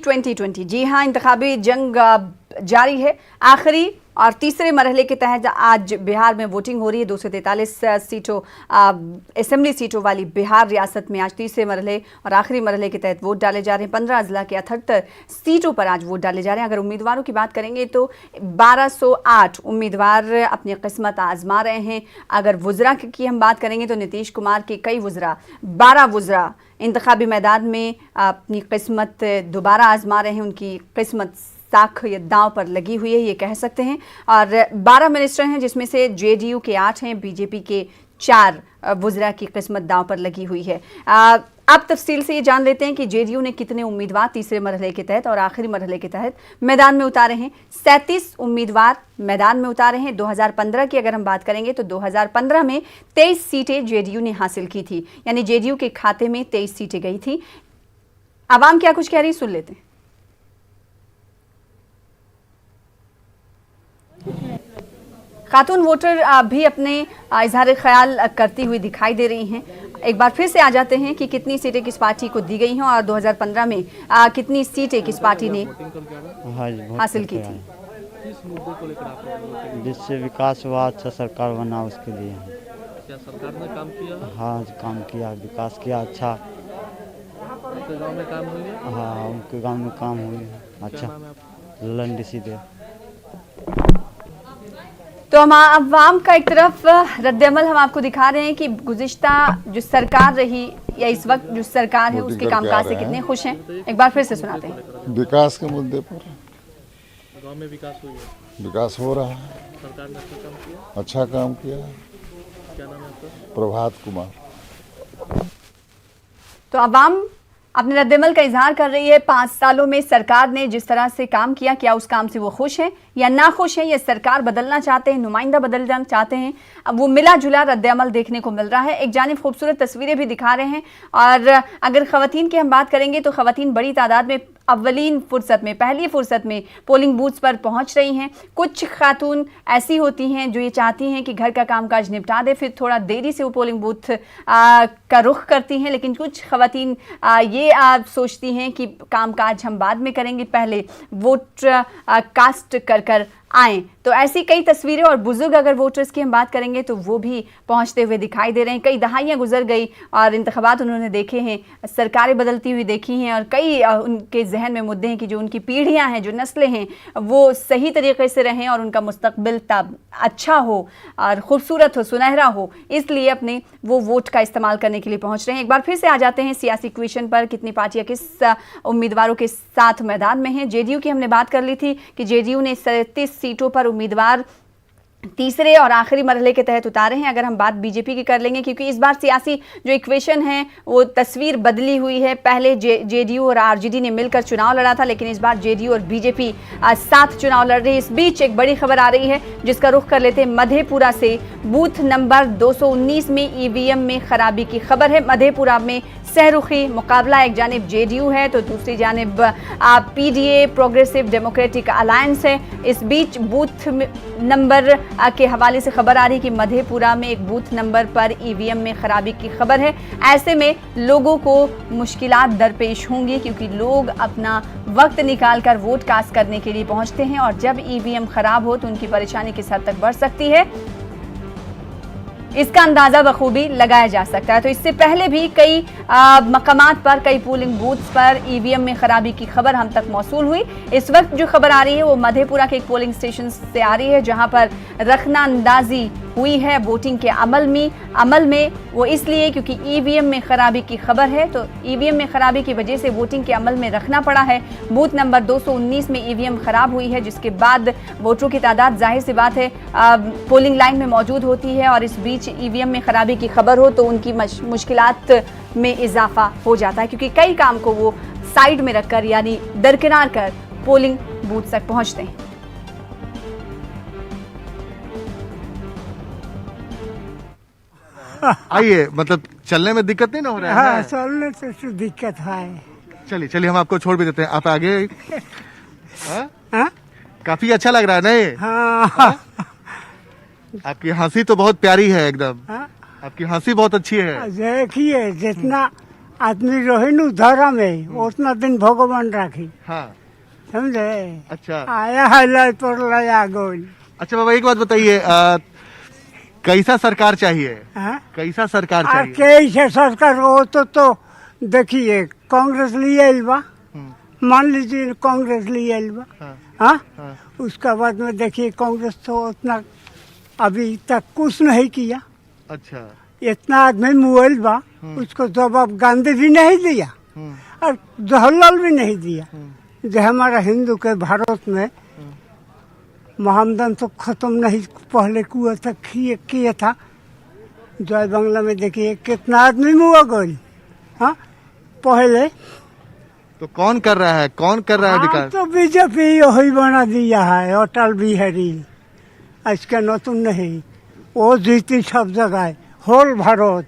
2020 जी हाँ, इंतखाबी जंग जारी है। आखिरी और तीसरे मरहले के तहत आज बिहार में वोटिंग हो रही है। 243 सीटों असेंबली सीटों वाली बिहार रियासत में आज तीसरे मरहले और आखिरी मरहले के तहत वोट डाले जा रहे हैं। 15 अजला के 78 सीटों पर आज वोट डाले जा रहे हैं। अगर उम्मीदवारों की बात करेंगे तो 1208 उम्मीदवार अपनी किस्मत आजमा रहे हैं। अगर वुज़रा की हम बात करेंगे तो नीतीश कुमार के कई वुज़रा 12 वुज़रा इंतखाबी मैदान में अपनी किस्मत दोबारा आजमा रहे हैं। उनकी किस्मत साख या दांव पर लगी हुई है, ये कह सकते हैं। और 12 मिनिस्टर हैं, जिसमें से जेडीयू के 8 हैं, बीजेपी के 4 वुज़रा की किस्मत दांव पर लगी हुई है। अब तफसील से ये जान लेते हैं कि जेडीयू ने कितने उम्मीदवार तीसरे मरहले के तहत और आखिरी मरहले के तहत मैदान में उतारे हैं। 37 उम्मीदवार मैदान में उतारे हैं। 2015 की अगर हम बात करेंगे तो 2015 में 23 सीटें जेडीयू ने हासिल की थी, यानी जेडीयू के खाते में 23 सीटें गई थी। आवाम क्या कुछ कह रही, सुन लेते हैं। खातून वोटर भी अपने इजहार ख्याल करती हुई दिखाई दे रही हैं। एक बार फिर से आ जाते हैं कि कितनी सीटें किस पार्टी को दी गई हैं और 2015 में कितनी सीटें किस पार्टी ने हासिल की थी। जिससे विकास हुआ, अच्छा सरकार बना, उसके लिए। क्या सरकार ने काम किया? हाँ, काम किया, विकास किया, अच्छा। उनके गांव में काम हुई है? हाँ, उनके गांव में काम हुई, अच्छा। ललन डीसी दे। तो हम अवाम का एक तरफ रद्द-ए-अमल हम आपको दिखा रहे हैं कि गुज़िश्ता जो सरकार रही या इस वक्त जो सरकार है उसके कामकाज से कितने खुश हैं। एक बार फिर से सुनाते हैं। विकास के मुद्दे पर गांव में विकास हुई है? विकास हो रहा है। सरकार ने अच्छा काम किया। क्या नाम है आपका? प्रभात कुमार। तो अवाम अपने रद्द-ए-अमल का इजहार कर रही है। 5 सालों में सरकार ने जिस तरह से काम किया, क्या उस काम से वो खुश हैं या ना खुश हैं, या सरकार बदलना चाहते हैं, नुमाइंदा बदलना चाहते हैं। अब वो मिला जुला रद्द-ए-अमल देखने को मिल रहा है। एक जानिब खूबसूरत तस्वीरें भी दिखा रहे हैं। और अगर ख़वातीन की हम बात करेंगे तो ख़वातीन बड़ी तादाद में अव्वलीन फुर्सत में, पहली फुर्सत में पोलिंग बूथ्स पर पहुंच रही हैं। कुछ खातून ऐसी होती हैं जो ये चाहती हैं कि घर का कामकाज निपटा दे, फिर थोड़ा देरी से वो पोलिंग बूथ का रुख करती हैं। लेकिन कुछ खवातीन ये सोचती हैं कि कामकाज हम बाद में करेंगे, पहले वोट कास्ट कर आएँ। तो ऐसी कई तस्वीरें। और बुजुर्ग अगर वोटर्स की हम बात करेंगे तो वो भी पहुंचते हुए दिखाई दे रहे हैं। कई दहाइयाँ गुजर गई और इंतखाबात उन्होंने देखे हैं, सरकारें बदलती हुई देखी हैं, और कई उनके जहन में मुद्दे हैं कि जो उनकी पीढ़ियाँ हैं, जो नस्लें हैं, वो सही तरीके से रहें और उनका मुस्तकबिल तब अच्छा हो और ख़ूबसूरत हो, सुनहरा हो। इसलिए अपने वो वोट का इस्तेमाल करने के लिए पहुँच रहे हैं। एक बार फिर से आ जाते हैं सियासी इक्वेशन पर, कितनी पार्टियाँ किस उम्मीदवारों के साथ मैदान में हैं। जेडीयू की हमने बात कर ली थी कि जेडीयू ने 37 सीटों पर उम्मीदवार तीसरे और आखिरी मरहले के तहत उतारे हैं। अगर हम बात बीजेपी की कर लेंगे, क्योंकि इस बार सियासी जो इक्वेशन है वो तस्वीर बदली हुई है। पहले जेडीयू और आरजेडी ने मिलकर चुनाव लड़ा था, लेकिन इस बार जेडीयू और बीजेपी साथ चुनाव लड़ रही है। इस बीच एक बड़ी खबर आ रही है जिसका रुख कर लेते हैं मधेपुरा से। बूथ नंबर 219 में ईवीएम में खराबी की खबर है। मधेपुरा में सहरुखी मुकाबला, एक जानिब जेडीयू है तो दूसरी जानिब पीडीए प्रोग्रेसिव डेमोक्रेटिक अलायंस है। इस बीच बूथ नंबर के हवाले से खबर आ रही है कि मधेपुरा में एक बूथ नंबर पर ईवीएम में खराबी की खबर है। ऐसे में लोगों को मुश्किलात दरपेश होंगी, क्योंकि लोग अपना वक्त निकालकर वोट कास्ट करने के लिए पहुंचते हैं और जब ईवीएम खराब हो तो उनकी परेशानी किस हद तक बढ़ सकती है, इसका अंदाजा बखूबी लगाया जा सकता है। तो इससे पहले भी कई मकामात पर, कई पोलिंग बूथ्स पर ईवीएम में खराबी की खबर हम तक मौसूल हुई। इस वक्त जो खबर आ रही है वो मधेपुरा के एक पोलिंग स्टेशन से आ रही है, जहां पर रखना अंदाजी हुई है वोटिंग के अमल में। वो इसलिए क्योंकि ईवीएम में खराबी की खबर है, तो ईवीएम में खराबी की वजह से वोटिंग के अमल में रखना पड़ा है। बूथ नंबर 219 में ईवीएम खराब हुई है, जिसके बाद वोटरों की तादाद जाहिर सी बात है पोलिंग लाइन में मौजूद होती है, और इस बीच ईवीएम में खराबी की खबर हो तो उनकी मुश्किलात में इजाफा हो जाता है, क्योंकि कई काम को वो साइड में रखकर, यानी दरकिनार कर पोलिंग बूथ तक पहुंचते हैं। आइए, मतलब चलने में दिक्कत नहीं ना हो रहा है? हाँ, चलने से तो दिक्कत है। चलिए हम आपको छोड़ भी देते हैं, आप आगे। हाँ? काफी अच्छा लग रहा है नहीं? हाँ। आपकी हंसी तो बहुत प्यारी है एकदम। हाँ? आपकी हंसी बहुत अच्छी है। देखिए, जितना आदमी रहे न धरा में उतना दिन भगवान राखी हाँ समझे। अच्छा आया है लय पर लया गोल। अच्छा बाबा एक बात बताइए, कैसा सरकार चाहिए? हाँ? कैसा सरकार और चाहिए? कैसे सरकार हो तो देखिए कांग्रेस लिए आइल बा, मान लीजिए कांग्रेस लिए आइल बा, हाँ, हाँ? हाँ। उसका बाद में देखिए कांग्रेस तो उतना अभी तक कुछ नहीं किया। अच्छा इतना आदमी मुआल बा, उसको जवाब गांधी भी नहीं दिया और जवाहरलाल भी नहीं दिया। जो हमारा हिंदू के भारत में महामदन तो खत्म नहीं पहले कुआ तक किया था। जय बांग्ला में देखिए कितना आदमी मुआ गई। हाँ पहले तो कौन कर रहा है, कौन कर रहा है हाँ, विकास? तो बीजेपी यही बना दिया है अटल बिहारी। इसका नतुन नहीं, वो जीती सब जगह होल भारत।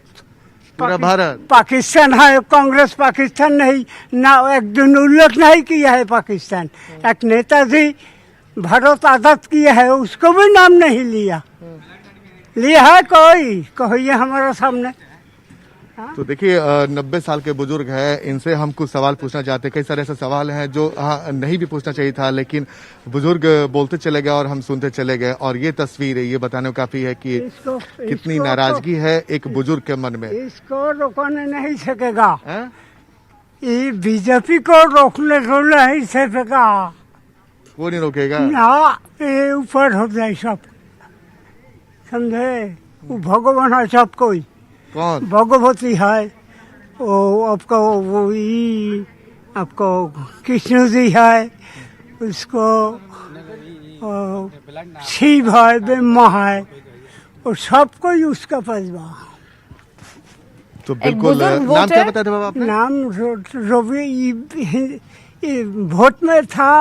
पूरा भारत पाकिस्तान है, कांग्रेस पाकिस्तान नहीं ना, एक दिन उल्लेख नहीं किया है पाकिस्तान। एक नेताजी भारत आजाद किया है उसको भी नाम नहीं लिया है कोई कहिए हमारे सामने। तो देखिए 90 साल के बुजुर्ग हैं, इनसे हम कुछ सवाल पूछना चाहते हैं। कई सारे ऐसे सवाल हैं जो नहीं भी पूछना चाहिए था, लेकिन बुजुर्ग बोलते चले गए और हम सुनते चले गए। और ये तस्वीर है, ये बताने को काफी है कि कितनी नाराजगी है एक बुजुर्ग के मन में। इसको रोकने नहीं सकेगा, हैं? ये बीजेपी को रोकने नहीं सकेगा। वो नहीं रोकेगा। ना ये ऊपर हो जाए सब, समझे। वो भगवान है सब कोई, कौन? भगवती है, वो आपको आपको कृष्ण जी है, उसको शिव है, ब्रह्मा है, और सब कोई उसका पैसा। तो बिल्कुल बुजुर्ग नाम क्या वोटर- बताया था बाबा आपने? नाम रवि ये वोट में था।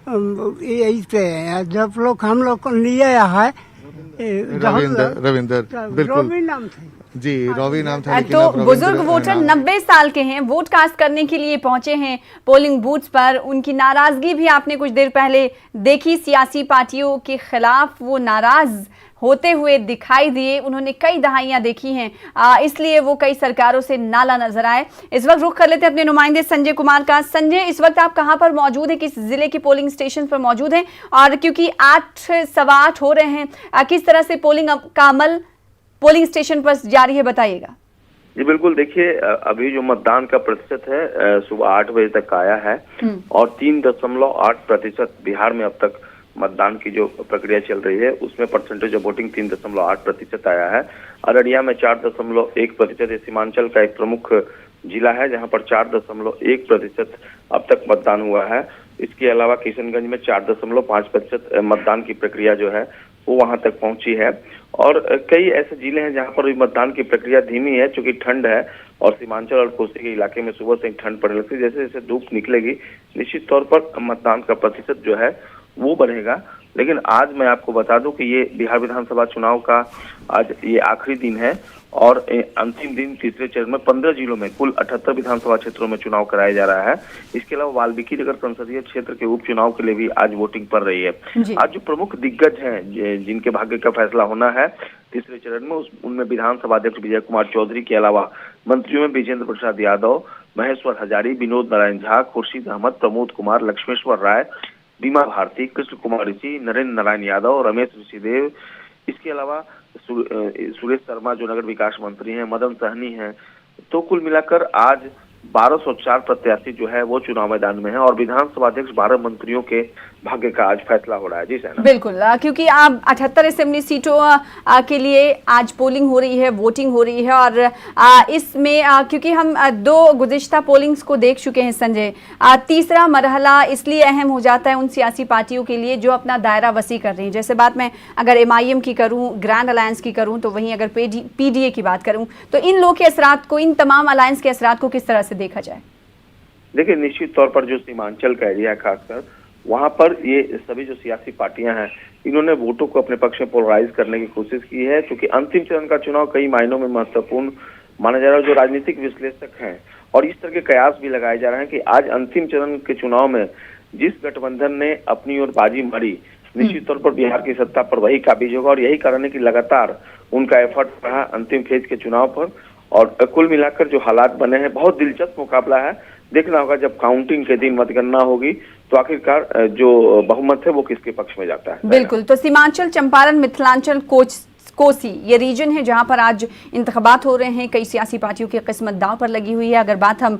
यही पे जब लोग हम लोग को लिए है रविंदर बिल्कुल रवि नाम थे। जी, रवि नाम था। लेकिन तो अब रविंद्र बुजुर्ग वोटर नाम- 90 साल के हैं, वोट कास्ट करने के लिए पहुंचे हैं पोलिंग बूथ्स पर। उनकी नाराजगी भी आपने कुछ देर पहले देखी, सियासी पार्टियों के खिलाफ वो नाराज होते हुए दिखाई दिए। उन्होंने कई दहाइयां देखी हैं, इसलिए वो कई सरकारों से नाला नजर आए। इस वक्त रुख कर लेते हैं अपने नुमाइंदे संजय कुमार का। संजय, इस वक्त आप कहां पर मौजूद हैं, किस जिले के पोलिंग स्टेशन पर मौजूद हैं? और क्योंकि 8:15 हो रहे हैं, किस तरह से पोलिंग का अमल पोलिंग स्टेशन पर जारी है, बताइएगा। जी बिल्कुल, देखिए अभी जो मतदान का प्रतिशत है सुबह 8 बजे तक आया है और 3.8% बिहार में अब तक मतदान की जो प्रक्रिया चल रही है उसमें परसेंटेज ऑफ वोटिंग 3.8% आया है। अररिया में 4.1%, सीमांचल का एक प्रमुख जिला है जहां पर 4.1% अब तक मतदान हुआ है। इसके अलावा किशनगंज में 4.5% मतदान की प्रक्रिया जो है वो वहां तक पहुंची है। और कई ऐसे जिले हैं जहां पर भी मतदान की प्रक्रिया धीमी है, चूंकि ठंड है और सीमांचल और कोसी के इलाके में सुबह से ही ठंड पड़ने लगती है। जैसे जैसे धूप निकलेगी निश्चित तौर पर मतदान का प्रतिशत जो है वो बढ़ेगा। लेकिन आज मैं आपको बता दूं कि ये बिहार विधानसभा चुनाव का आज ये आखिरी दिन है और अंतिम दिन तीसरे चरण में 15 जिलों में कुल 78 विधानसभा क्षेत्रों में चुनाव कराया जा रहा है। इसके अलावा वाल्मीकि नगर संसदीय क्षेत्र के उपचुनाव के लिए भी आज वोटिंग पड़ रही है। आज जो प्रमुख दिग्गज हैं जिनके भाग्य का फैसला होना है तीसरे चरण में, उनमें विधानसभा अध्यक्ष विजय कुमार चौधरी के अलावा मंत्रियों में विजेंद्र प्रसाद यादव, महेश्वर हजारी, विनोद नारायण झा, खुर्शीद अहमद, प्रमोद कुमार, लक्ष्मेश्वर राय, बीमा भारती, कृष्ण कुमार ऋषि, नरेंद्र नारायण यादव, रमेश ऋषिदेव, इसके अलावा सुरेश शर्मा जो नगर विकास मंत्री हैं, मदन सहनी हैं। तो कुल मिलाकर आज 1204 प्रत्याशी जो है वो चुनाव मैदान में है और विधानसभा अध्यक्ष 12 मंत्रियों के भाग्य का आज फैसला हो रहा है। जी सैना, बिल्कुल, क्योंकि आप 78 असेंबली सीटों के लिए आज पोलिंग हो रही है, वोटिंग हो रही है और इसमें क्योंकि हम 2 गुज़िश्ता पोलिंग्स को देख चुके हैं संजय, तीसरा मरहला इसलिए अहम हो जाता है उन सियासी पार्टियों के लिए जो अपना दायरा वसी कर रही हैं। जैसे बात मैं अगर MIM की करूं, ग्रैंड अलायंस की करूं, तो वहीं अगर PDA की बात करूं, तो इन लोग के असरात को, इन तमाम अलायंस के असरात को किस तरह से देखा जाए? देखिए निश्चित तौर पर जो सीमांचल का एरिया है खासकर वहां पर ये सभी जो सियासी पार्टियां हैं इन्होंने वोटों को अपने पक्ष में पोलराइज करने की कोशिश की है, क्योंकि अंतिम चरण का चुनाव कई मायनों में महत्वपूर्ण माना जा रहा है। जो राजनीतिक विश्लेषक हैं और इस तरह के कयास भी लगाए जा रहे हैं कि आज अंतिम चरण के चुनाव में जिस गठबंधन ने अपनी ओर बाजी मारी निश्चित तौर पर बिहार की सत्ता पर वही काबिज होगा और यही कारण है कि लगातार उनका एफर्ट रहा अंतिम फेज के चुनाव पर और कुल मिलाकर जो हालात बने हैं बहुत दिलचस्प मुकाबला है। देखना होगा जब काउंटिंग के दिन मतगणना होगी तो आखिरकार जो बहुमत है वो किसके पक्ष में जाता है। बिल्कुल, तो सीमांचल, चंपारण, मिथिलांचल, कोसी ये रीजन है जहां पर आज इंतखाबात हो रहे हैं। कई सियासी पार्टियों की किस्मत दांव पर लगी हुई है। अगर बात हम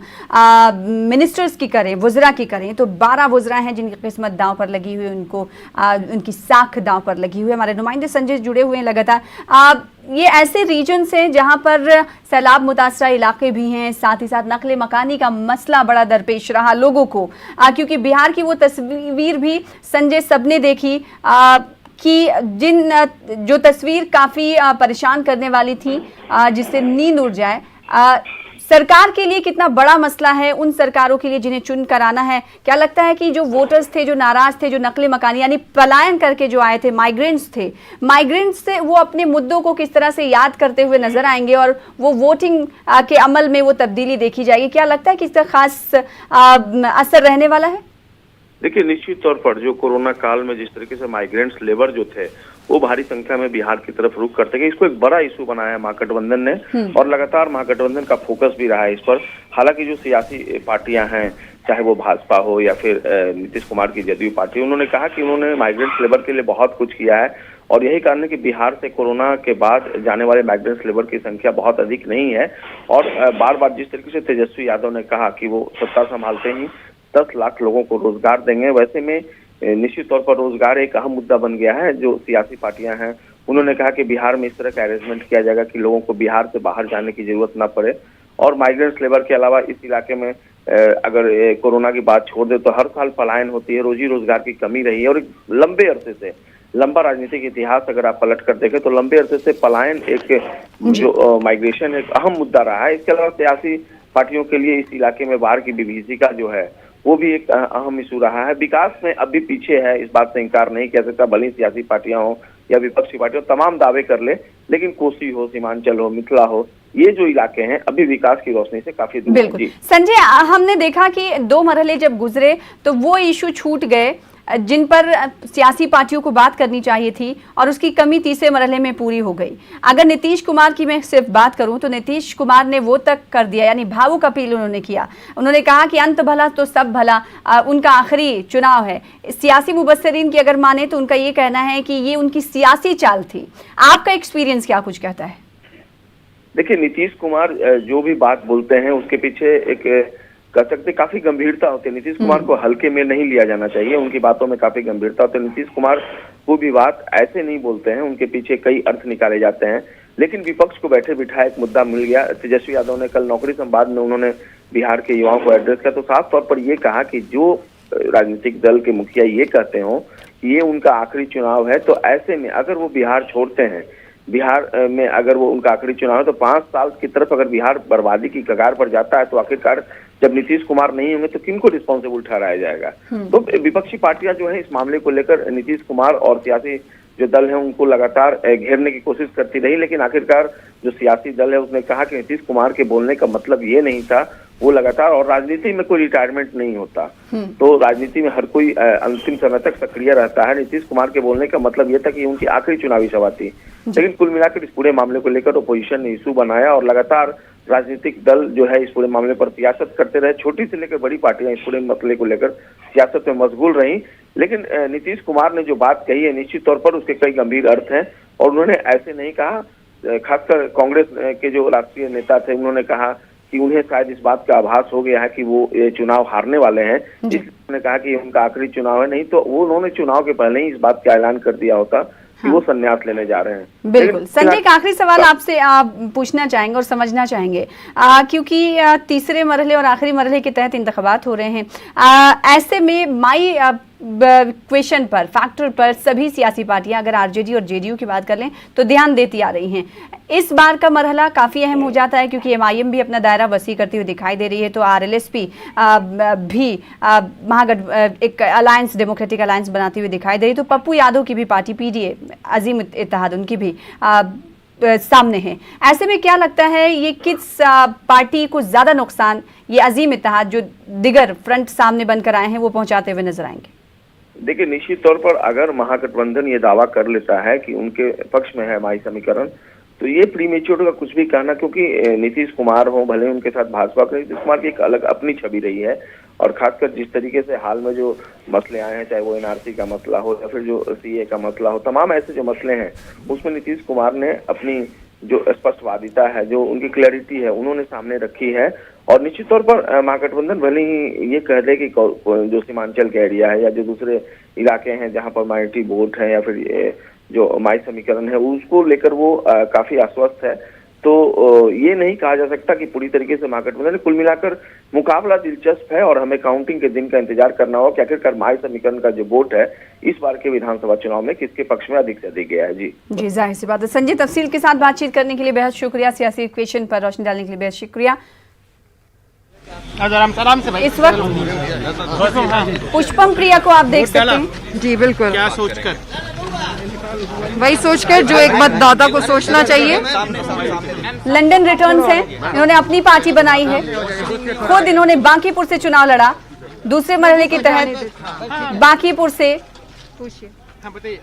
मिनिस्टर्स की करें, वुज़रा की करें, तो 12 वुज़रा हैं जिनकी किस्मत दांव पर लगी हुई है, उनको उनकी साख दांव पर लगी हुई है। हमारे नुमाइंदे संजय जुड़े हुए हैं लगातार। ये ऐसे रीजन्स हैं जहां पर सैलाब मुतासरा इलाके भी हैं, साथ ही साथ नकले मकानी का मसला बड़ा दरपेश रहा लोगों को, क्योंकि बिहार की वो तस्वीर भी संजय सबने देखी कि जो तस्वीर काफ़ी परेशान करने वाली थी, जिससे नींद उड़ जाए। सरकार के लिए कितना बड़ा मसला है, उन सरकारों के लिए जिन्हें चुन कर आना है। क्या लगता है कि जो वोटर्स थे, जो नाराज थे, जो नकली मकानी यानी पलायन करके जो आए थे, माइग्रेंट्स से वो अपने मुद्दों को किस तरह से याद करते हुए नजर आएंगे और वो वोटिंग के अमल में वो तब्दीली देखी जाएगी? क्या लगता है कि इसका खास असर रहने वाला है? देखिए, निश्चित तौर पर जो कोरोना काल में जिस तरीके से माइग्रेंट्स लेबर जो थे वो भारी संख्या में बिहार की तरफ रुख करते गए, इसको एक बड़ा इशू बनाया है महागठबंधन ने, और लगातार महागठबंधन का फोकस भी रहा है इस पर। हालांकि जो सियासी पार्टियां हैं, चाहे वो भाजपा हो या फिर नीतीश कुमार की जदयू पार्टी, उन्होंने कहा कि उन्होंने माइग्रेंट्स लेबर के लिए बहुत कुछ किया है और यही कारण है कि बिहार से कोरोना के बाद जाने वाले माइग्रेंट्स लेबर की संख्या बहुत अधिक नहीं है। और बार बार जिस तरीके से तेजस्वी यादव ने कहा कि वो सत्ता संभालते ही 10 लाख लोगों को रोजगार देंगे, वैसे में निश्चित तौर पर रोजगार एक अहम मुद्दा बन गया है। जो सियासी पार्टियां हैं उन्होंने कहा कि बिहार में इस तरह का अरेंजमेंट किया जाएगा कि लोगों को बिहार से बाहर जाने की जरूरत ना पड़े, और माइग्रेंट्स लेबर के अलावा इस इलाके में अगर कोरोना की बात छोड़ दे तो हर साल पलायन होती है, रोजी रोजगार की कमी रही है, और एक लंबे अरसे से, लंबा राजनीतिक इतिहास अगर आप पलट कर देखें तो लंबे अरसे से पलायन एक जो माइग्रेशन एक अहम मुद्दा रहा है। इसके अलावा सियासी पार्टियों के लिए इस इलाके में बाहर की विभीषिका जो है वो भी एक अहम इशू रहा है। विकास में अभी पीछे है, इस बात से इंकार नहीं किया सकता, भले सियासी पार्टियां हो या विपक्षी पार्टियां तमाम दावे कर ले, लेकिन कोसी हो, सीमांचल हो, मिथिला हो, ये जो इलाके हैं अभी विकास की रोशनी से काफी दूर बिल्कुल। संजय, हमने देखा कि 2 मरहले जब गुजरे तो वो इशू छूट गए जिन पर सियासी पार्टियों को बात करनी चाहिए थी, और उसकी कमी तीसरे मरहले में पूरी हो गई। अगर नीतीश कुमार की मैं सिर्फ बात करूं तो नीतीश कुमार ने वो तक कर दिया, यानी भावुक अपील उन्होंने किया। उन्होंने कहा कि अंत भला तो सब भला, उनका आखिरी चुनाव है। सियासी मुबस्सिरीन की अगर माने तो उनका ये कहना है कि ये उनकी सियासी चाल थी। आपका एक्सपीरियंस क्या कुछ कहता है? देखिए, नीतीश कुमार जो भी बात बोलते हैं उसके पीछे एक कह सकते काफी गंभीरता होती है। नीतीश कुमार को हल्के में नहीं लिया जाना चाहिए, उनकी बातों में काफी गंभीरता होती है। नीतीश कुमार वो भी बात ऐसे नहीं बोलते हैं, उनके पीछे कई अर्थ निकाले जाते हैं। लेकिन विपक्ष को बैठे बिठाए एक मुद्दा मिल गया। तेजस्वी यादव ने कल नौकरी संवाद में उन्होंने बिहार के युवाओं को एड्रेस किया तो साफ तौर पर ये कहा कि जो राजनीतिक दल के मुखिया ये कहते हो कि ये उनका आखिरी चुनाव है, तो ऐसे में अगर वो बिहार छोड़ते हैं, बिहार में अगर वो उनका आखिरी चुनाव है, तो 5 साल की तरफ अगर बिहार बर्बादी की कगार पर जाता है तो आखिरकार जब नीतीश कुमार नहीं होंगे तो किनको रिस्पॉन्सिबल ठहराया जाएगा? तो विपक्षी पार्टियां जो है इस मामले को लेकर नीतीश कुमार और सियासी जो दल है उनको लगातार घेरने की कोशिश करती रही, लेकिन आखिरकार जो सियासी दल है उसने कहा कि नीतीश कुमार के बोलने का मतलब ये नहीं था। वो लगातार, और राजनीति में कोई रिटायरमेंट नहीं होता, तो राजनीति में हर कोई अंतिम समय तक सक्रिय रहता है। नीतीश कुमार के बोलने का मतलब ये था कि उनकी आखिरी चुनावी सभा थी। लेकिन कुल मिलाकर इस पूरे मामले को लेकर ओपोजिशन ने इशू बनाया और लगातार राजनीतिक दल जो है इस पूरे मामले पर सियासत करते रहे। छोटी से लेकर बड़ी पार्टियां इस पूरे मसले को लेकर सियासत में मशगूल रही, लेकिन नीतीश कुमार ने जो बात कही है निश्चित तौर पर उसके कई गंभीर अर्थ हैं, और उन्होंने ऐसे नहीं कहा। खासकर कांग्रेस के जो राष्ट्रीय नेता थे उन्होंने कहा कि उन्हें शायद इस बात का आभास हो गया है कि वो ये चुनाव हारने वाले हैं, इसलिए उन्होंने कहा कि उनका आखिरी चुनाव है। नहीं तो वो उन्होंने चुनाव के पहले ही इस बात का ऐलान कर दिया होता कि वो संन्यास लेने जा रहे हैं। बिल्कुल। संजय, का आखिरी सवाल आपसे पूछना चाहेंगे और समझना चाहेंगे, क्योंकि तीसरे मरहले और आखिरी मरहले के तहत इंतखाबात हो रहे हैं, ऐसे में माई क्वेश्चन पर, फैक्टर पर सभी सियासी पार्टियां, अगर आरजेडी और जेडीयू की बात कर लें तो ध्यान देती आ रही हैं। इस बार का मरहला काफ़ी अहम हो जाता है क्योंकि एमआईएम भी अपना दायरा वसी करती हुई दिखाई दे रही है, तो आरएलएसपी भी एक अलायंस, डेमोक्रेटिक अलायंस बनाती हुई दिखाई दे रही है, तो पप्पू यादव की भी पार्टी पीडीए, अजीम इत्तेहाद, उनकी भी सामने है। ऐसे में क्या लगता है ये किस पार्टी को ज़्यादा नुकसान ये अजीम इत्तेहाद जो दिगर फ्रंट सामने बनकर आए हैं वो पहुंचाते हुए नजर आएंगे? देखिए, निश्चित तौर पर अगर महागठबंधन ये दावा कर लेता है कि उनके पक्ष में है माई समीकरण, तो ये प्रीमेच्योर का कुछ भी कहना, क्योंकि नीतीश कुमार हो, भले उनके साथ भाजपा का, नीतीश कुमार की एक अलग अपनी छवि रही है। और खासकर जिस तरीके से हाल में जो मसले आए हैं, चाहे वो एनआरसी का मसला हो या फिर जो सीए का मसला हो, तमाम ऐसे जो मसले हैं उसमें नीतीश कुमार ने अपनी जो स्पष्टवादिता है, जो उनकी क्लैरिटी है, उन्होंने सामने रखी है। और निश्चित तौर पर महागठबंधन भले ही ये कह दे कि जो सीमांचल का एरिया है या जो दूसरे इलाके हैं जहां पर माइनॉरिटी वोट है या फिर जो माई समीकरण है, उसको लेकर वो काफी आश्वस्त है। तो ये नहीं कहा जा सकता कि पूरी तरीके से महागठबंधन, कुल मिलाकर मुकाबला दिलचस्प है और हमें काउंटिंग के दिन का इंतजार करना होगा कि आखिरकार माई समीकरण का जो वोट है इस बार के विधानसभा चुनाव में किसके पक्ष में अधिक से अधिक गया है। जी जाहिर सी बात है। संजय, तफसील के साथ बातचीत करने के लिए बेहद शुक्रिया, सियासी इक्वेशन पर रोशनी डालने के लिए बेहद शुक्रिया। आराम से भाई। इस वक्त पुष्पम प्रिया को आप देख सकते हैं। जी बिल्कुल। क्या सोचकर? वही सोचकर जो एक मतदाता को सोचना चाहिए। लंदन रिटर्न से इन्होंने अपनी पार्टी बनाई है, खुद इन्होंने बांकीपुर से चुनाव लड़ा, दूसरे मरहले के तहत बांकीपुर से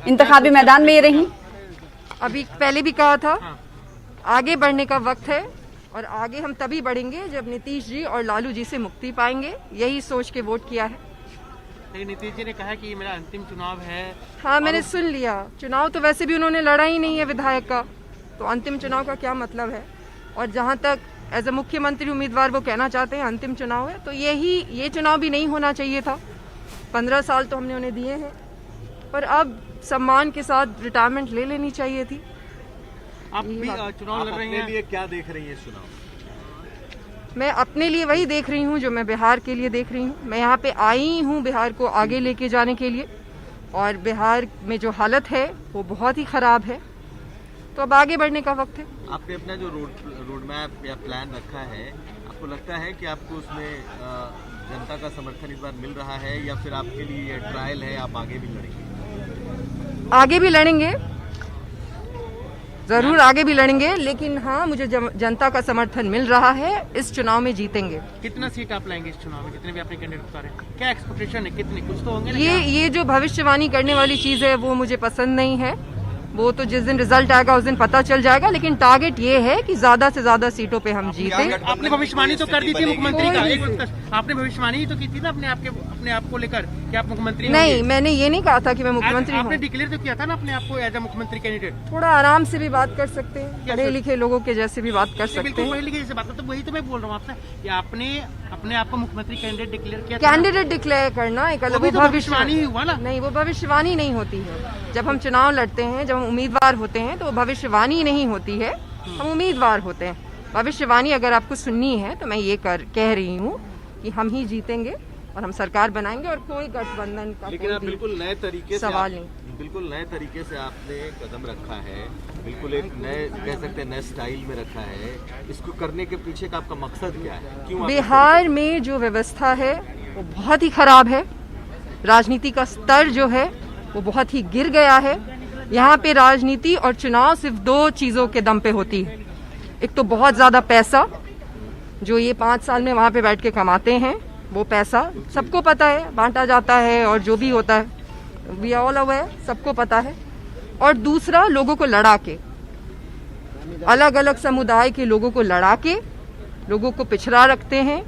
इंतखाबी मैदान में ये रही। अभी पहले भी कहा था आगे बढ़ने का वक्त है और आगे हम तभी बढ़ेंगे जब नीतीश जी और लालू जी से मुक्ति पाएंगे, यही सोच के वोट किया है। नीतीश जी ने कहा कि ये मेरा अंतिम चुनाव है। हाँ, मैंने सुन लिया। चुनाव तो वैसे भी उन्होंने लड़ा ही नहीं है विधायक का, तो अंतिम चुनाव का क्या मतलब है। और जहाँ तक एज ए मुख्यमंत्री उम्मीदवार वो कहना चाहते हैं अंतिम चुनाव है, तो ये चुनाव भी नहीं होना चाहिए था। 15 साल तो हमने उन्हें दिए हैं, पर अब सम्मान के साथ रिटायरमेंट ले लेनी चाहिए थी। आप भी चुनाव लड़ रही हैं, लिए क्या देख रही है चुनाव? मैं अपने लिए वही देख रही हूँ जो मैं बिहार के लिए देख रही हूँ। मैं यहाँ पे आई हूँ बिहार को आगे लेके जाने के लिए, और बिहार में जो हालत है वो बहुत ही ख़राब है, तो अब आगे बढ़ने का वक्त है। आपने अपना जो रोड मैप या प्लान रखा है, आपको लगता है कि आपको उसमें जनता का समर्थन इस बार मिल रहा है या फिर आपके लिए ट्रायल है, आप आगे भी लड़ेंगे? आगे भी लड़ेंगे, जरूर आगे भी लड़ेंगे, लेकिन हाँ, मुझे जनता का समर्थन मिल रहा है, इस चुनाव में जीतेंगे। कितना सीट आप लाएंगे इस चुनाव में? जितने भी अपने कैंडिडेट उतारे, क्या एक्सपेक्टेशन है? कितने? कुछ तो होंगे ना। ये जो भविष्यवाणी करने वाली चीज है वो मुझे पसंद नहीं है। वो तो जिस दिन रिजल्ट आएगा उस दिन पता चल जाएगा, लेकिन टारगेट ये है कि ज्यादा से ज्यादा सीटों पे हम जीतें। आपने भविष्यवाणी तो कर दी थी मुख्यमंत्री का, आपने भविष्यवाणी ही तो की थी ना अपने आप को लेकर कि आप मुख्यमंत्री नहीं, मैंने ये नहीं कहा था कि मैं मुख्यमंत्री हूँ। आपने डिक्लेयर तो किया था ना अपने आप को एज ए मुख्यमंत्री कैंडिडेट। थोड़ा आराम से भी बात कर सकते हैं, पढ़े लिखे लोगों के जैसे भी बात कर सकते हैं। पढ़े लिखे जैसे बात, तो वही तो मैं बोल रहा हूँ आपसे कि आपने अपने आप को मुख्यमंत्री कैंडिडेट डिक्लेयर किया। कैंडिडेट डिक्लेयर करना एक अलग भविष्यवाणी हुआ ना। नहीं, वो भविष्यवाणी नहीं होती है। जब हम चुनाव लड़ते हैं, जब हम उम्मीदवार होते हैं, तो वो भविष्यवाणी नहीं होती है, हम उम्मीदवार होते हैं। भविष्यवाणी अगर आपको सुननी है तो मैं ये कह रही हूँ कि हम ही जीतेंगे और हम सरकार बनाएंगे और कोई गठबंधन का लेकिन आप बिल्कुल नए तरीके से सवाल नहीं, बिल्कुल नए तरीके से आपने कदम रखा है, बिल्कुल एक नए कह सकते हैं नए स्टाइल में रखा है। इसको करने के पीछे का आपका मकसद क्या है? क्यों? बिहार में जो व्यवस्था है वो बहुत ही खराब है। राजनीति का स्तर जो है वो बहुत ही गिर गया है। यहाँ पे राजनीति और चुनाव सिर्फ 2 चीजों के दम पे होती है। एक तो बहुत ज्यादा पैसा जो ये 5 साल में वहाँ पे बैठ के कमाते हैं, वो पैसा सबको पता है, बांटा जाता है और जो भी होता है वी ऑल अवेयर, सबको पता है। और दूसरा, लोगों को लड़ा के, अलग अलग समुदाय के लोगों को लड़ा के लोगों को पिछड़ा रखते हैं।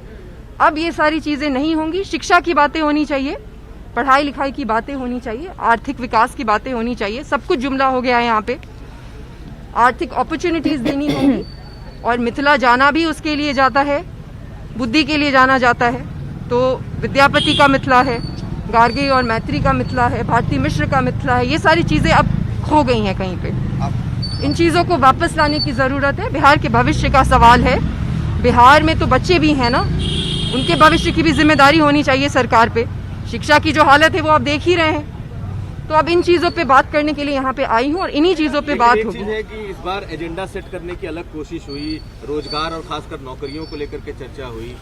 अब ये सारी चीजें नहीं होंगी। शिक्षा की बातें होनी चाहिए, पढ़ाई लिखाई की बातें होनी चाहिए, आर्थिक विकास की बातें होनी चाहिए। सब कुछ जुमला हो गया है यहाँ पे। आर्थिक अपॉर्चुनिटीज देनी होंगी, और मिथिला जाना भी उसके लिए जाता है, बुद्धि के लिए जाना जाता है। तो विद्यापति का मिथिला है, गार्गी और मैत्री का मिथिला है, भारती मिश्र का मिथिला है। ये सारी चीजें अब खो गई हैं कहीं पे। इन चीजों को वापस लाने की जरूरत है। बिहार के भविष्य का सवाल है। बिहार में तो बच्चे भी हैं ना, उनके भविष्य की भी जिम्मेदारी होनी चाहिए सरकार पे। शिक्षा की जो हालत है वो आप देख ही रहे हैं। तो अब इन चीजों पे बात करने के लिए यहाँ पे आई हूँ और इन्हीं चीजों पे बात होगी। है कि इस बार एजेंडा सेट करने की अलग कोशिश हुई, रोजगार और खासकर नौकरियों को लेकर के चर्चा हुई।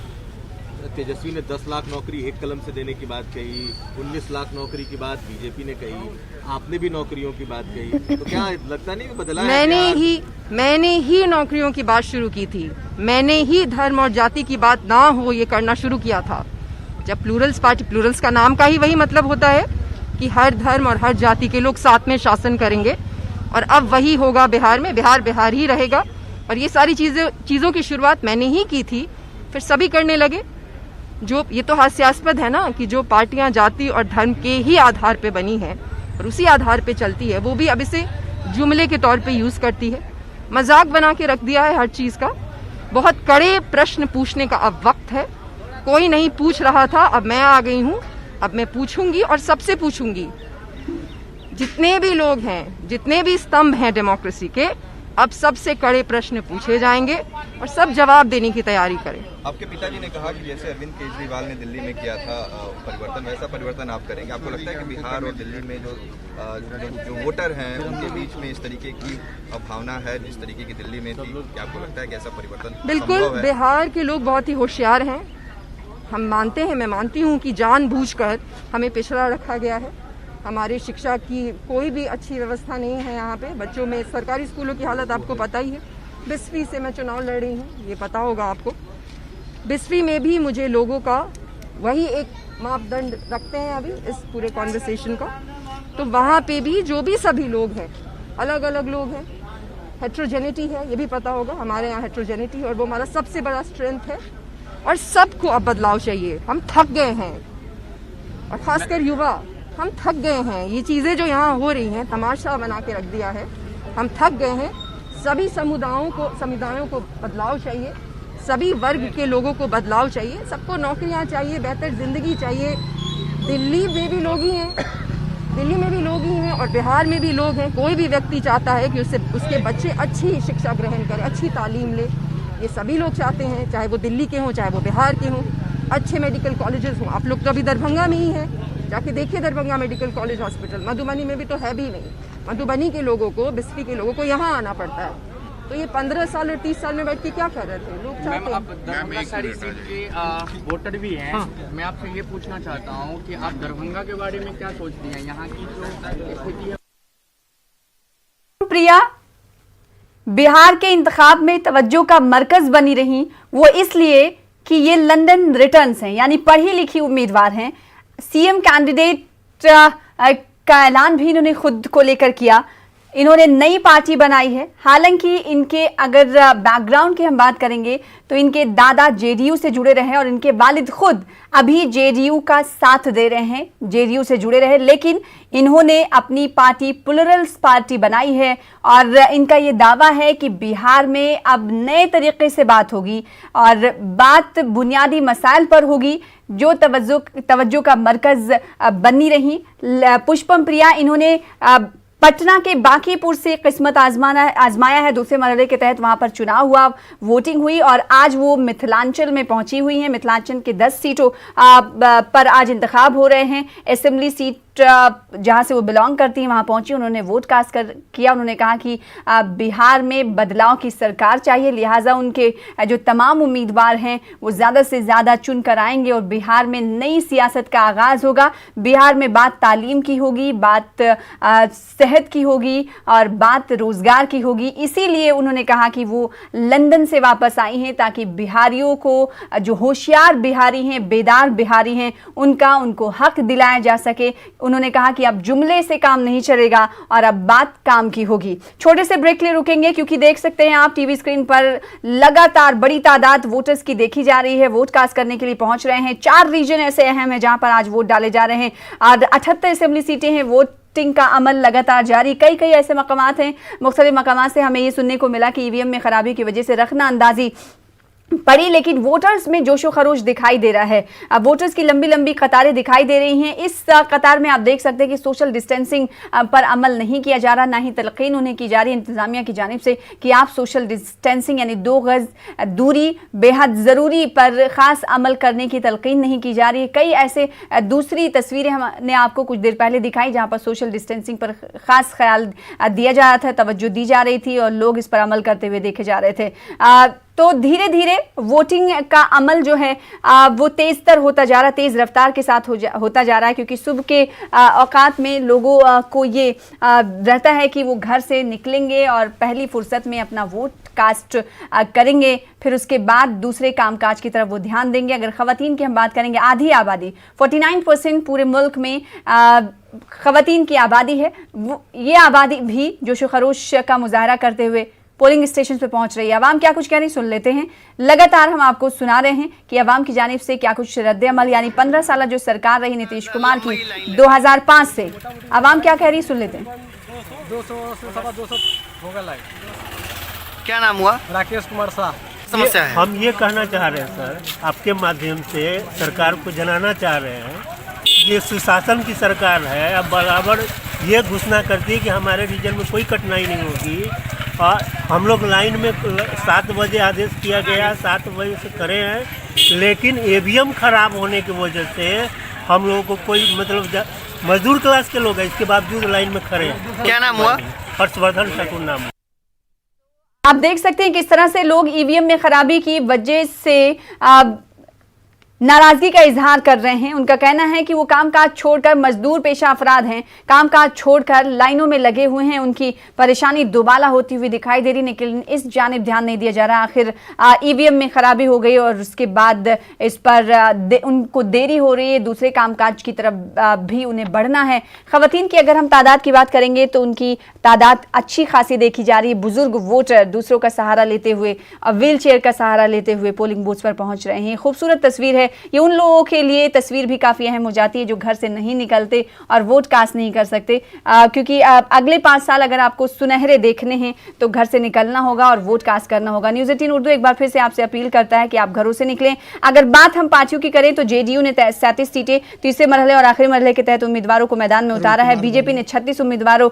तेजस्वी ने 10 लाख नौकरी एक कलम से देने की बात कही, 19 लाख नौकरी की बात बीजेपी ने कही, आपने भी नौकरियों की बात कही। तो क्या लगता नहीं कि बदला है? मैंने ही नौकरियों की बात शुरू की थी। मैंने ही धर्म और जाति की बात ना हो ये करना शुरू किया था। जब प्लूरल्स पार्टी, प्लूरल्स का नाम का ही वही मतलब होता है कि हर धर्म और हर जाति के लोग साथ में शासन करेंगे। और अब वही होगा बिहार में। बिहार बिहार ही रहेगा। और ये सारी चीज़ों की शुरुआत मैंने ही की थी, फिर सभी करने लगे। जो ये तो हास्यास्पद है ना कि जो पार्टियां जाति और धर्म के ही आधार पे बनी है और उसी आधार पे चलती है, वो भी अब इसे जुमले के तौर पे यूज़ करती है। मजाक बना के रख दिया है हर चीज़ का। बहुत कड़े प्रश्न पूछने का अब वक्त है। कोई नहीं पूछ रहा था, अब मैं आ गई हूँ। अब मैं पूछूंगी और सबसे पूछूंगी। जितने भी लोग हैं, जितने भी स्तंभ हैं डेमोक्रेसी के, अब सबसे कड़े प्रश्न पूछे जाएंगे और सब जवाब देने की तैयारी करें। आपके पिताजी ने कहा कि जैसे अरविंद केजरीवाल ने दिल्ली में किया था परिवर्तन, वैसा परिवर्तन आप करेंगे। आपको लगता है कि बिहार और दिल्ली में जो वोटर हैं उनके बीच में इस तरीके की भावना है जिस तरीके की दिल्ली में थी? क्या आपको लगता है कि ऐसा परिवर्तन बिल्कुल, बिहार के लोग बहुत ही होशियार हैं। हम मानते हैं, मैं मानती हूँ कि जानबूझकर हमें पिछड़ा रखा गया है। हमारी शिक्षा की कोई भी अच्छी व्यवस्था नहीं है यहाँ पे। बच्चों में सरकारी स्कूलों की हालत आपको पता ही है। बिस्फी से मैं चुनाव लड़ रही हूँ, ये पता होगा आपको। बिस्फी में भी मुझे लोगों का वही एक मापदंड रखते हैं अभी इस पूरे कॉन्वर्सेशन का। तो वहाँ पे भी जो भी सभी लोग हैं, अलग अलग लोग हैं, हेट्रोजेनिटी है, ये भी पता होगा। हमारे यहाँ हेट्रोजेनिटी है और वो हमारा सबसे बड़ा स्ट्रेंथ है। और सबको अब बदलाव चाहिए। हम थक गए हैं, और खासकर युवा, हम थक गए हैं। ये चीज़ें जो यहाँ हो रही हैं, तमाशा बना के रख दिया है। हम थक गए हैं। सभी समुदायों को बदलाव चाहिए। सभी वर्ग के लोगों को बदलाव चाहिए। सबको नौकरियाँ चाहिए, बेहतर ज़िंदगी चाहिए। दिल्ली में भी लोग ही हैं और बिहार में भी लोग हैं। कोई भी व्यक्ति चाहता है कि उसके बच्चे अच्छी शिक्षा ग्रहण करें, अच्छी तालीम ले। ये सभी लोग चाहते हैं, चाहे वो दिल्ली के हों, चाहे वो बिहार के हों। अच्छे मेडिकल कॉलेजेस हों। आप लोग तो अभी दरभंगा में ही हैं, जाके देखिए Darbhanga medical college hospital. Madhubani में भी तो है भी नहीं। मधुबनी के लोगों को, बिस्फी के लोगों को यहाँ आना पड़ता है। तो ये 15 साल और 30 साल में बैठ के क्या कर रहे थे लोग? चाहते हैं। दरभंगा सारी सीट के वोटर भी हैं। हाँ। मैं आपसे ये पूछना चाहता हूँ कि आप दरभंगा के बारे में क्या सोचती हैं? यहाँ की जो स्थिति है। प्रिया, बिहार के इंतखाब में तवज्जो का मरकज बनी रही, वो इसलिए कि ये लंदन रिटर्न्स हैं, यानी पढ़ी लिखी उम्मीदवार हैं। सीएम कैंडिडेट का ऐलान भी इन्होंने खुद को लेकर किया। इन्होंने नई पार्टी बनाई है। हालांकि इनके अगर बैकग्राउंड की हम बात करेंगे तो इनके दादा जेडीयू से जुड़े रहे और इनके वालिद खुद अभी जेडीयू का साथ दे रहे हैं, जेडीयू से जुड़े रहे। लेकिन इन्होंने अपनी पार्टी प्लुरल्स पार्टी बनाई है और इनका ये दावा है कि बिहार में अब नए तरीके से बात होगी और बात बुनियादी मसाइल पर होगी जो तवज्जो का मरकज बनी रही। पुष्पम प्रिया, इन्होंने पटना के बांकीपुर से किस्मत आजमाया है। दूसरे मरहले के तहत वहां पर चुनाव हुआ, वोटिंग हुई और आज वो मिथिलांचल में पहुंची हुई हैं। मिथिलांचल के 10 सीटों पर आज इंतखाब हो रहे हैं। असेंबली सीट जहां से वो बिलोंग करती हैं वहां पहुंची, उन्होंने वोट कास्ट किया। उन्होंने कहा कि बिहार में बदलाव की सरकार चाहिए, लिहाजा उनके जो तमाम उम्मीदवार हैं वो ज़्यादा से ज़्यादा चुन कर आएंगे और बिहार में नई सियासत का आगाज़ होगा। बिहार में बात तालीम की होगी, बात सेहत की होगी और बात रोज़गार की होगी। इसीलिए उन्होंने कहा कि वो लंदन से वापस आई हैं ताकि बिहारियों को, जो होशियार बिहारी हैं, बेदार बिहारी हैं, उनको हक दिलाया जा सके। उन्होंने कहा कि अब जुमले से काम नहीं चलेगा और अब बात काम की होगी। छोटे से ब्रेक ले रुकेंगे क्योंकि देख सकते हैं आप टीवी स्क्रीन पर लगातार बड़ी तादाद वोटर्स की देखी जा रही है, वोट कास्ट करने के लिए पहुंच रहे हैं। 4 रीजन ऐसे अहम हैं जहां पर आज वोट डाले जा रहे हैं और 78 असेंबली सीटें हैं। वोटिंग का अमल लगातार जारी। कई ऐसे मकामात हैं, मुख्तलिफ मकामात से हमें ये सुनने को मिला कि ईवीएम में खराबी की वजह से रखना अंदाजी पड़ी, लेकिन वोटर्स में जोशो खरोश दिखाई दे रहा है। अब वोटर्स की लंबी लंबी कतारें दिखाई दे रही हैं। इस कतार में आप देख सकते हैं कि सोशल डिस्टेंसिंग पर अमल नहीं किया जा रहा, ना ही तलकीन उन्हें की जा रही है इंतजामिया की जानिब से कि आप सोशल डिस्टेंसिंग यानी 2 गज दूरी बेहद ज़रूरी पर ख़ास अमल करने की तलकीन नहीं की जा रही है। कई ऐसे दूसरी तस्वीरें हमने आपको कुछ देर पहले दिखाई जहाँ पर सोशल डिस्टेंसिंग पर ख़ास ख्याल दिया जा रहा था, तवज्जो दी जा रही थी और लोग इस पर अमल करते हुए देखे जा रहे थे। तो धीरे धीरे वोटिंग का अमल जो है वो तेज तर होता जा रहा है, तेज रफ्तार के साथ होता जा रहा है क्योंकि सुबह के औकात में लोगों को ये रहता है कि वो घर से निकलेंगे और पहली फुर्सत में अपना वोट कास्ट करेंगे, फिर उसके बाद दूसरे कामकाज की तरफ वो ध्यान देंगे। अगर ख़वातीन की हम बात करेंगे, आधी आबादी 49% पूरे मुल्क में खवातीन की आबादी है, ये आबादी भी जोश व खरोश का मुजाहरा करते हुए पोलिंग स्टेशन पे पहुंच रही है। अवाम क्या कुछ कह रही, सुन लेते हैं। लगातार हम आपको सुना रहे हैं कि अवाम की जानिब से क्या कुछ रद्द-ए-अमल, यानी 15 साल जो सरकार रही नीतीश कुमार की 2005 से, अवाम क्या कह रही, सुन लेते हैं। 200 होगा। क्या नाम हुआ? राकेश कुमार शाह। समस्या है, हम ये कहना चाह रहे हैं सर, आपके माध्यम से सरकार को जनाना चाह रहे हैं, ये सुशासन की सरकार है। अब बराबर ये घोषणा करती है कि हमारे रीजन में कोई कठिनाई नहीं होगी, और हम लोग लाइन में 7 बजे आदेश किया गया, 7 बजे से खड़े हैं, लेकिन ईवीएम खराब होने की वजह से हम लोगों को कोई मतलब मजदूर क्लास के लोग हैं, इसके बावजूद लाइन में खड़े हैं। क्या नाम हुआ? हर्षवर्धन ठाकुर नाम। आप देख सकते हैं किस तरह से लोग ईवीएम में खराबी की वजह से नाराजगी का इजहार कर रहे हैं। उनका कहना है कि वो कामकाज छोड़कर, मजदूर पेशा अफराद हैं, कामकाज छोड़कर लाइनों में लगे हुए हैं, उनकी परेशानी दुबाला होती हुई दिखाई दे रही, लेकिन इस जानिब ध्यान नहीं दिया जा रहा। आखिर ईवीएम में खराबी हो गई और उसके बाद इस पर उनको देरी हो रही है, दूसरे कामकाज की तरफ भी उन्हें बढ़ना है। खवातीन की अगर हम तादाद की बात करेंगे तो उनकी तादाद अच्छी खासी देखी जा रही है। बुजुर्ग वोटर दूसरों का सहारा लेते हुए, व्हील चेयर का सहारा लेते हुए पोलिंग बूथ पर पहुंच रहे हैं। खूबसूरत तस्वीर है ये। उन लोगों के लिए तस्वीर भी काफ़ी अहम हो जाती है जो घर से नहीं निकलते और वोट कास्ट नहीं कर सकते, क्योंकि अगले 5 साल अगर आपको सुनहरे देखने हैं तो घर से निकलना होगा और वोट कास्ट करना होगा। न्यूज़ 18 उर्दू एक बार फिर से आपसे अपील करता है कि आप घरों से निकलें। अगर बात हम पार्टियों की करें तो जेडीयू ने 37 सीटें तीसरे मरहले और आखिरी मरहले के तहत उम्मीदवारों को मैदान में उतारा है। बीजेपी ने 36 उम्मीदवारों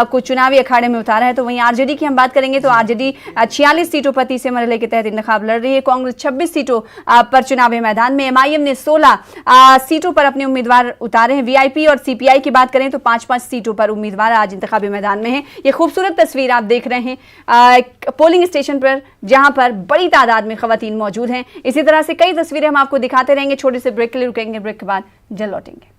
को चुनावी अखाड़े में उतारा है। तो वहीं आरजेडी की हम बात करेंगे तो आरजेडी 46 सीटों पर तीसरे मरहले के तहत इंतखाब लड़ रही है। कांग्रेस 26 सीटों पर चुनावी मैदान में, एमआईएम ने 16 सीटों पर अपने उम्मीदवार उतारे हैं। वीआईपी और सीपीआई की बात करें तो 5-5 सीटों पर उम्मीदवार आज इंतखाबी मैदान में हैं। ये खूबसूरत तस्वीर आप देख रहे हैं पोलिंग स्टेशन पर, जहां पर बड़ी तादाद में खवातीन मौजूद हैं। इसी तरह से कई तस्वीरें हम आपको दिखाते रहेंगे। छोटे से ब्रेक के लिए रुकेंगे, ब्रेक के बाद जल्द लौटेंगे।